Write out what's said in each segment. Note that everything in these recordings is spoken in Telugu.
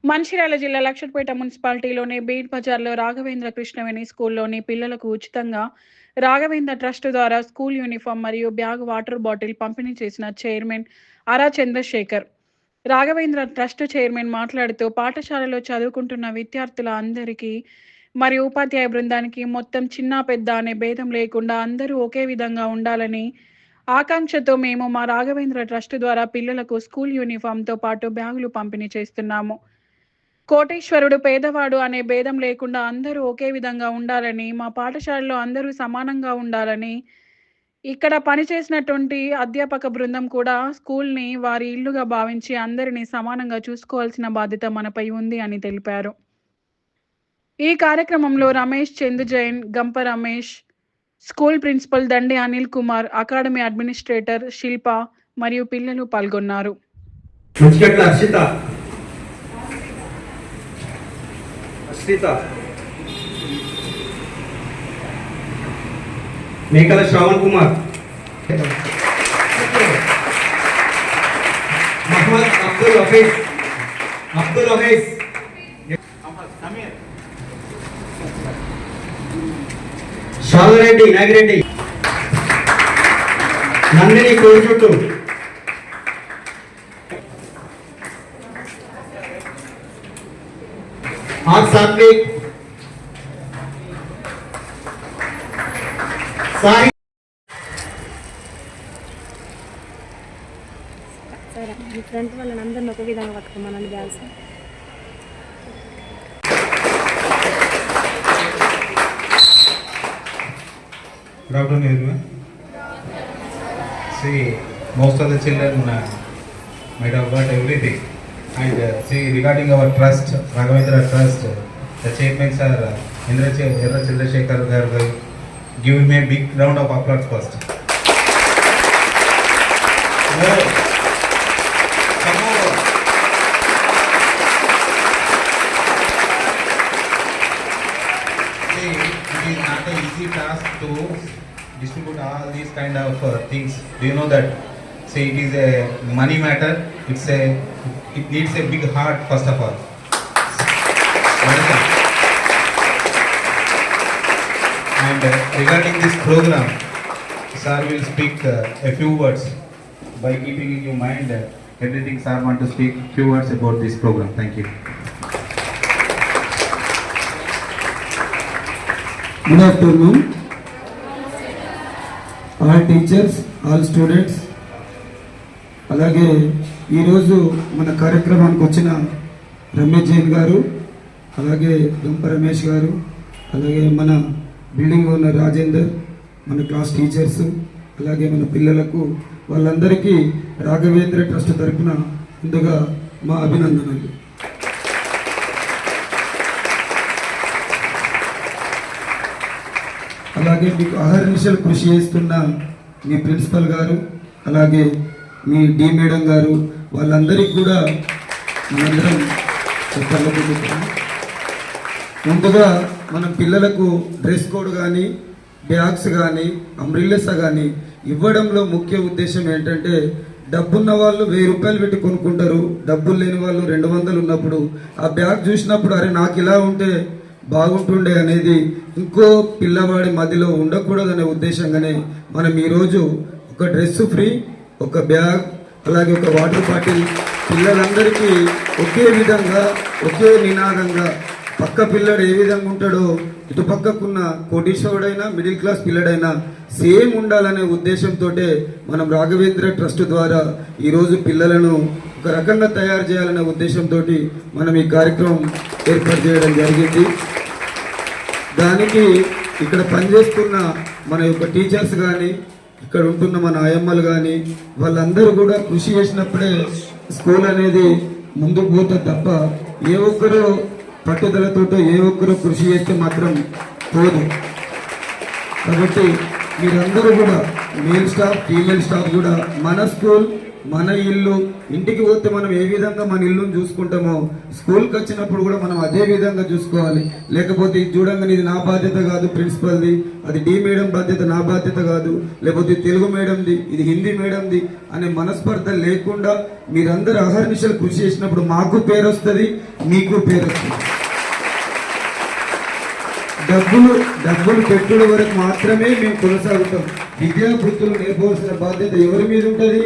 మంచిర్యాల జిల్లా లక్షట్పేట మున్సిపాలిటీలోని బీడ్ బజార్లో రాఘవేంద్ర కృష్ణవేణి స్కూల్లోని పిల్లలకు ఉచితంగా రాఘవేంద్ర ట్రస్ట్ ద్వారా స్కూల్ యూనిఫామ్ మరియు బ్యాగ్, వాటర్ బాటిల్ పంపిణీ చేసిన చైర్మన్ ఆరా చంద్రశేఖర్. రాఘవేంద్ర ట్రస్ట్ చైర్మన్ మాట్లాడుతూ, పాఠశాలలో చదువుకుంటున్న విద్యార్థుల అందరికీ మరియు ఉపాధ్యాయ బృందానికి మొత్తం చిన్న పెద్ద అనే భేదం లేకుండా అందరూ ఒకే విధంగా ఉండాలని ఆకాంక్షతో మేము మా రాఘవేంద్ర ట్రస్ట్ ద్వారా పిల్లలకు స్కూల్ యూనిఫామ్తో పాటు బ్యాగులు పంపిణీ చేస్తున్నాము. కోటీశ్వరుడు, పేదవాడు అనే భేదం లేకుండా అందరూ ఒకే విధంగా ఉండాలని, మా పాఠశాలలో అందరూ సమానంగా ఉండాలని, ఇక్కడ పనిచేసినటువంటి అధ్యాపక బృందం కూడా స్కూల్ని వారి ఇల్లుగా భావించి అందరినీ సమానంగా చూసుకోవాల్సిన బాధ్యత మనపై ఉంది అని తెలిపారు. ఈ కార్యక్రమంలో రమేష్, చందు జైన్, గంప రమేష్, స్కూల్ ప్రిన్సిపల్ దండి అనిల్ కుమార్, అకాడమీ అడ్మినిస్ట్రేటర్ శిల్ప మరియు పిల్లలు పాల్గొన్నారు. మేకల శ్రవణ్ కుమార్, మహమ్మద్ అబ్దుల్ హఫీజ్, షాదరెడ్డి, నాగిరెడ్డి, నందిని కోరుచుట్టు, ఆర్ సాత్విక్, సాయి సరే మీ ఫ్రెండ్ వాళ్ళని అందరిని ఒక విధంగా పట్టుకోమనండి bags. Good afternoon, everyone. See, most of the children might have got everything. And see, regarding our trust, Raghavendra Trust, the chairman sir, Indra Chandrasekhar garu, give me a big round of applause first. See, it is not an easy task to distribute all these kind of things. Do you know that? See, it is a money matter. It needs a big heart first of all. Understand? And regarding this program, sir will speak a few words by keeping in your mind everything. Sir want to speak few words about this program. Thank you. Good afternoon, all teachers, all students. అలాగే ఈరోజు మన కార్యక్రమానికి వచ్చిన రమేష్ జైన్ గారు, అలాగే గంప రమేష్ గారు, అలాగే మన బిల్డింగ్ ఓనర్ రాజేందర్, మన క్లాస్ టీచర్స్, అలాగే మన పిల్లలకు వాళ్ళందరికీ రాఘవేంద్ర ట్రస్ట్ తరఫున ముందుగా మా అభినందనలు. అలాగే మీకు అహర్నిశలు కృషి చేస్తున్న మీ ప్రిన్సిపల్ గారు, అలాగే మీ డి మేడం గారు, వాళ్ళందరికీ కూడా మనందరం చెప్పాలనుకుంటున్నాం. ముందుగా మనం పిల్లలకు డ్రెస్ కోడ్ కానీ, బ్యాగ్స్ కానీ, అంబ్రిల్లాస్ కానీ ఇవ్వడంలో ముఖ్య ఉద్దేశం ఏంటంటే, డబ్బున్న వాళ్ళు 1000 రూపాయలు పెట్టి కొనుక్కుంటారు, డబ్బులు లేని వాళ్ళు 200 ఉన్నప్పుడు ఆ బ్యాగ్ చూసినప్పుడు అరే నాకు ఇలా ఉంటే బాగుంటుండే అనేది ఇంకో పిల్లవాడి మధ్యలో ఉండకూడదనే ఉద్దేశంగానే మనం ఈరోజు ఒక డ్రెస్ ఫ్రీ, ఒక బ్యాగ్, అలాగే ఒక వాటర్ బాటిల్ పిల్లలందరికీ ఒకే విధంగా, ఒకే నినాదంగా, పక్క పిల్లడు ఏ విధంగా ఉంటాడో ఇటు పక్కకున్న కోటీశ్వరుడైనా మిడిల్ క్లాస్ పిల్లడైనా సేమ్ ఉండాలనే ఉద్దేశంతో మనం రాఘవేంద్ర ట్రస్ట్ ద్వారా ఈరోజు పిల్లలను ఒక రకంగా తయారు చేయాలనే ఉద్దేశంతో మనం ఈ కార్యక్రమం ఏర్పాటు చేయడం జరిగింది. దానికి ఇక్కడ పనిచేస్తున్న మన యొక్క టీచర్స్ కానీ, ఇక్కడ ఉంటున్న మన ఆయమ్మలు కానీ వాళ్ళందరూ కూడా కృషి చేసినప్పుడే స్కూల్ అనేది ముందుకు పోతుంది తప్ప ఏ ఒక్కరూ పట్టుదలతో ఏ ఒక్కరూ కృషి చేస్తే మాత్రం పోదు. కాబట్టి మీరందరూ కూడా మేల్ స్టాఫ్, ఫీమేల్ స్టాఫ్ కూడా మన స్కూల్ మన ఇల్లు, ఇంటికి పోతే మనం ఏ విధంగా మన ఇల్లుని చూసుకుంటామో స్కూల్కి వచ్చినప్పుడు కూడా మనం అదే విధంగా చూసుకోవాలి. లేకపోతే ఇది చూడంగానే ఇది నా బాధ్యత కాదు ప్రిన్సిపల్ది, అది డి మేడం బాధ్యత నా బాధ్యత కాదు, లేకపోతే తెలుగు మేడంది, ఇది హిందీ మేడంది అనే మనస్పర్ధ లేకుండా మీరందరూ అహర్నిశలు కృషి చేసినప్పుడు మాకు పేరు వస్తుంది, మీకు పేరు వస్తుంది. డబ్బులు పెట్టుడు వరకు మాత్రమే మేము కొనసాగుతాం. విద్యాబుద్ధులు నేర్పవలసిన బాధ్యత ఎవరి మీద ఉంటుంది?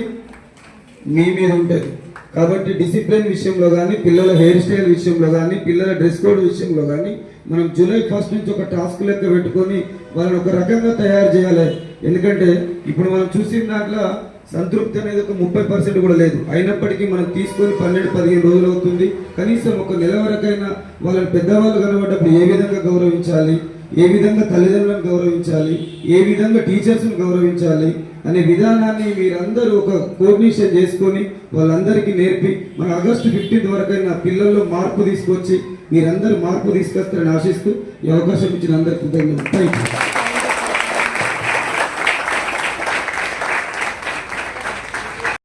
మీ మీద ఉంటుంది. కాబట్టి డిసిప్లిన్ విషయంలో కానీ, పిల్లల హెయిర్ స్టైల్ విషయంలో కానీ, పిల్లల డ్రెస్ కోడ్ విషయంలో కానీ మనం జూలై 1 నుంచి ఒక టాస్క్ లెక్క పెట్టుకొని వాళ్ళని ఒక రకంగా తయారు చేయాలి. ఎందుకంటే ఇప్పుడు మనం చూసిన దాంట్లో సంతృప్తి అనేది ఒక 30% కూడా లేదు. అయినప్పటికీ మనం తీసుకొని 12-15 రోజులు అవుతుంది. కనీసం ఒక నెల వరకైనా వాళ్ళని పెద్దవాళ్ళు కనబడ్డప్పుడు ఏ విధంగా గౌరవించాలి, ఏ విధంగా తల్లిదండ్రులను గౌరవించాలి, ఏ విధంగా టీచర్స్ని గౌరవించాలి అనే విధానాన్ని మీరందరూ ఒక కోఆర్డినేషన్ చేసుకొని వాళ్ళందరికీ నేర్పి మన ఆగస్టు 15 వరకైనా పిల్లల్లో మార్పు తీసుకొచ్చి మీరందరూ మార్పు తీసుకొస్తారని ఆశిస్తూ ఈ అవకాశం ఇచ్చిన అందరికీ ధన్యవాదాలు. Thank you.